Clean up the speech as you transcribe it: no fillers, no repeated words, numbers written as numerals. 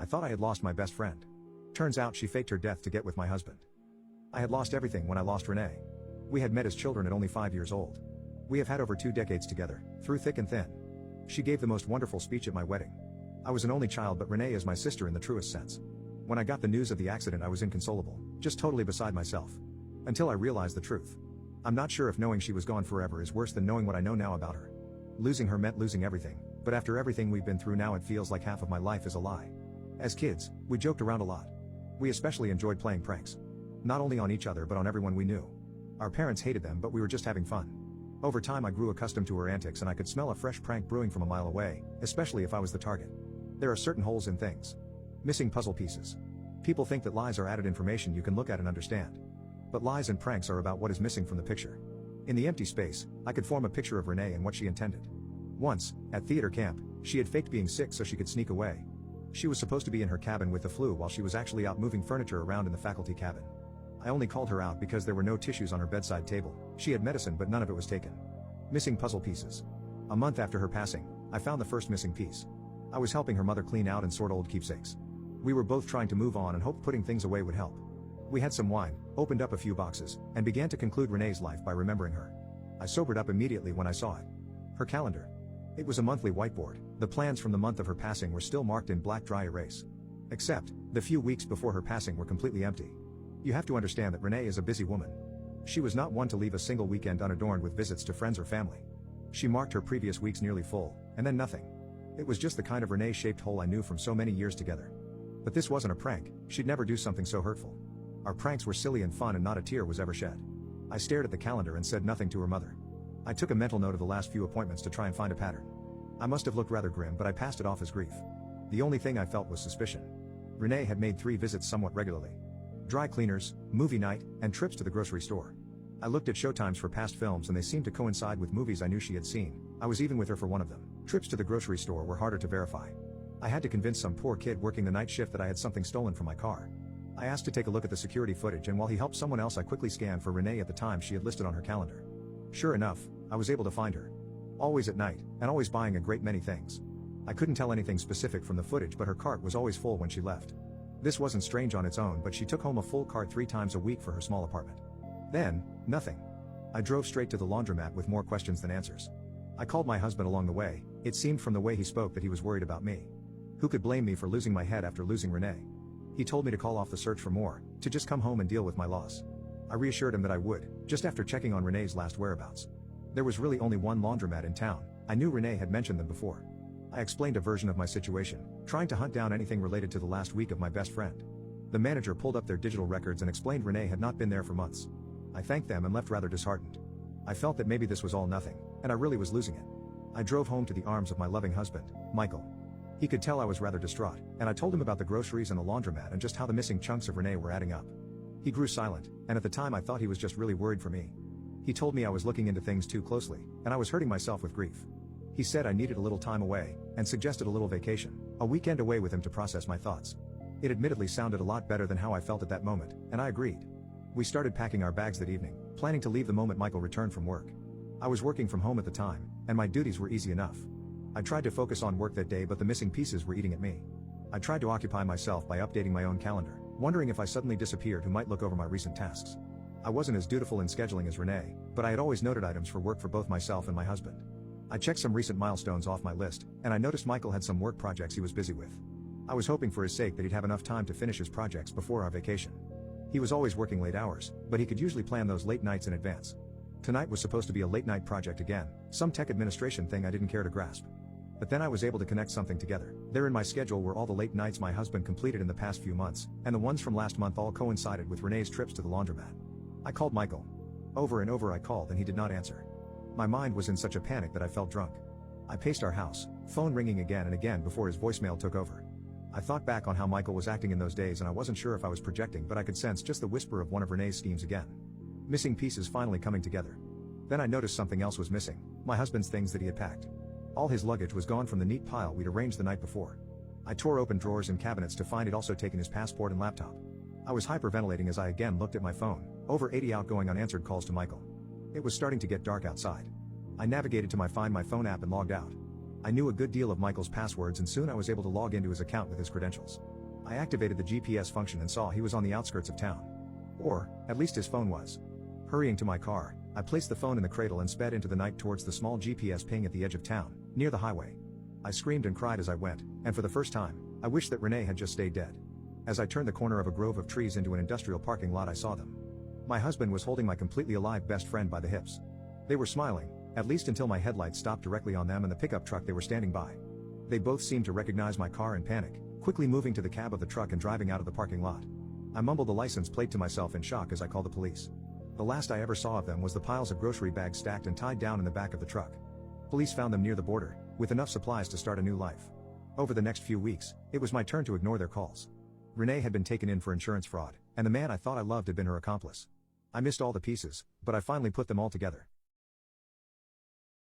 thought I had lost my best friend. Turns out she faked her death to get with my husband. I had lost everything when I lost Renee. We had met as children at only 5 years old. We have had over 2 decades together, through thick and thin. She gave the most wonderful speech at my wedding. I was an only child, but Renee is my sister in the truest sense. When I got the news of the accident, I was inconsolable, just totally beside myself. Until I realized the truth. I'm not sure if knowing she was gone forever is worse than knowing what I know now about her. Losing her meant losing everything, but after everything we've been through now, it feels like half of my life is a lie. As kids, we joked around a lot. We especially enjoyed playing pranks. Not only on each other but on everyone we knew. Our parents hated them, but we were just having fun. Over time I grew accustomed to her antics, and I could smell a fresh prank brewing from a mile away, especially if I was the target. There are certain holes in things. Missing puzzle pieces. People think that lies are added information you can look at and understand. But lies and pranks are about what is missing from the picture. In the empty space, I could form a picture of Renee and what she intended. Once, at theater camp, she had faked being sick so she could sneak away. She was supposed to be in her cabin with the flu while she was actually out moving furniture around in the faculty cabin. I only called her out because there were no tissues on her bedside table. She had medicine, but none of it was taken. Missing puzzle pieces. A month after her passing, I found the first missing piece. I was helping her mother clean out and sort old keepsakes. We were both trying to move on and hoped putting things away would help. We had some wine, opened up a few boxes, and began to conclude Renee's life by remembering her. I sobered up immediately when I saw it. Her calendar. It was a monthly whiteboard. The plans from the month of her passing were still marked in black dry erase. Except, the few weeks before her passing were completely empty. You have to understand that Renee is a busy woman. She was not one to leave a single weekend unadorned with visits to friends or family. She marked her previous weeks nearly full, and then nothing. It was just the kind of Renee-shaped hole I knew from so many years together. But this wasn't a prank. She'd never do something so hurtful. Our pranks were silly and fun, and not a tear was ever shed. I stared at the calendar and said nothing to her mother. I took a mental note of the last few appointments to try and find a pattern. I must have looked rather grim, but I passed it off as grief. The only thing I felt was suspicion. Renee had made 3 visits somewhat regularly. Dry cleaners, movie night, and trips to the grocery store. I looked at showtimes for past films and they seemed to coincide with movies I knew she had seen. I was even with her for one of them. Trips to the grocery store were harder to verify. I had to convince some poor kid working the night shift that I had something stolen from my car. I asked to take a look at the security footage, and while he helped someone else, I quickly scanned for Renee at the time she had listed on her calendar. Sure enough, I was able to find her. Always at night, and always buying a great many things. I couldn't tell anything specific from the footage, but her cart was always full when she left. This wasn't strange on its own, but she took home a full cart 3 times a week for her small apartment. Then, nothing. I drove straight to the laundromat with more questions than answers. I called my husband along the way. It seemed from the way he spoke that he was worried about me. Who could blame me for losing my head after losing Renee? He told me to call off the search for more, to just come home and deal with my loss. I reassured him that I would, just after checking on Renee's last whereabouts. There was really only one laundromat in town. I knew Renee had mentioned them before. I explained a version of my situation, trying to hunt down anything related to the last week of my best friend. The manager pulled up their digital records and explained Renee had not been there for months. I thanked them and left rather disheartened. I felt that maybe this was all nothing, and I really was losing it. I drove home to the arms of my loving husband, Michael. He could tell I was rather distraught, and I told him about the groceries and the laundromat and just how the missing chunks of Renee were adding up. He grew silent, and at the time I thought he was just really worried for me. He told me I was looking into things too closely, and I was hurting myself with grief. He said I needed a little time away, and suggested a little vacation, a weekend away with him to process my thoughts. It admittedly sounded a lot better than how I felt at that moment, and I agreed. We started packing our bags that evening, planning to leave the moment Michael returned from work. I was working from home at the time, and my duties were easy enough. I tried to focus on work that day, but the missing pieces were eating at me. I tried to occupy myself by updating my own calendar, wondering if I suddenly disappeared who might look over my recent tasks. I wasn't as dutiful in scheduling as Renee, but I had always noted items for work for both myself and my husband. I checked some recent milestones off my list, and I noticed Michael had some work projects he was busy with. I was hoping for his sake that he'd have enough time to finish his projects before our vacation. He was always working late hours, but he could usually plan those late nights in advance. Tonight was supposed to be a late night project again, some tech administration thing I didn't care to grasp. But then I was able to connect something together. There in my schedule were all the late nights my husband completed in the past few months, and the ones from last month all coincided with Renee's trips to the laundromat. I called Michael. Over and over I called and he did not answer. My mind was in such a panic that I felt drunk. I paced our house, phone ringing again and again before his voicemail took over. I thought back on how Michael was acting in those days and I wasn't sure if I was projecting, but I could sense just the whisper of one of Renee's schemes again. Missing pieces finally coming together. Then I noticed something else was missing, my husband's things that he had packed. All his luggage was gone from the neat pile we'd arranged the night before. I tore open drawers and cabinets to find he'd also taken his passport and laptop. I was hyperventilating as I again looked at my phone, over 80 outgoing unanswered calls to Michael. It was starting to get dark outside. I navigated to my Find My Phone app and logged out. I knew a good deal of Michael's passwords and soon I was able to log into his account with his credentials. I activated the GPS function and saw he was on the outskirts of town. Or, at least his phone was. Hurrying to my car, I placed the phone in the cradle and sped into the night towards the small GPS ping at the edge of town, near the highway. I screamed and cried as I went, and for the first time, I wished that Renee had just stayed dead. As I turned the corner of a grove of trees into an industrial parking lot, I saw them. My husband was holding my completely alive best friend by the hips. They were smiling, at least until my headlights stopped directly on them and the pickup truck they were standing by. They both seemed to recognize my car and panic, quickly moving to the cab of the truck and driving out of the parking lot. I mumbled the license plate to myself in shock as I called the police. The last I ever saw of them was the piles of grocery bags stacked and tied down in the back of the truck. Police found them near the border, with enough supplies to start a new life. Over the next few weeks, it was my turn to ignore their calls. Renee had been taken in for insurance fraud, and the man I thought I loved had been her accomplice. I missed all the pieces, but I finally put them all together.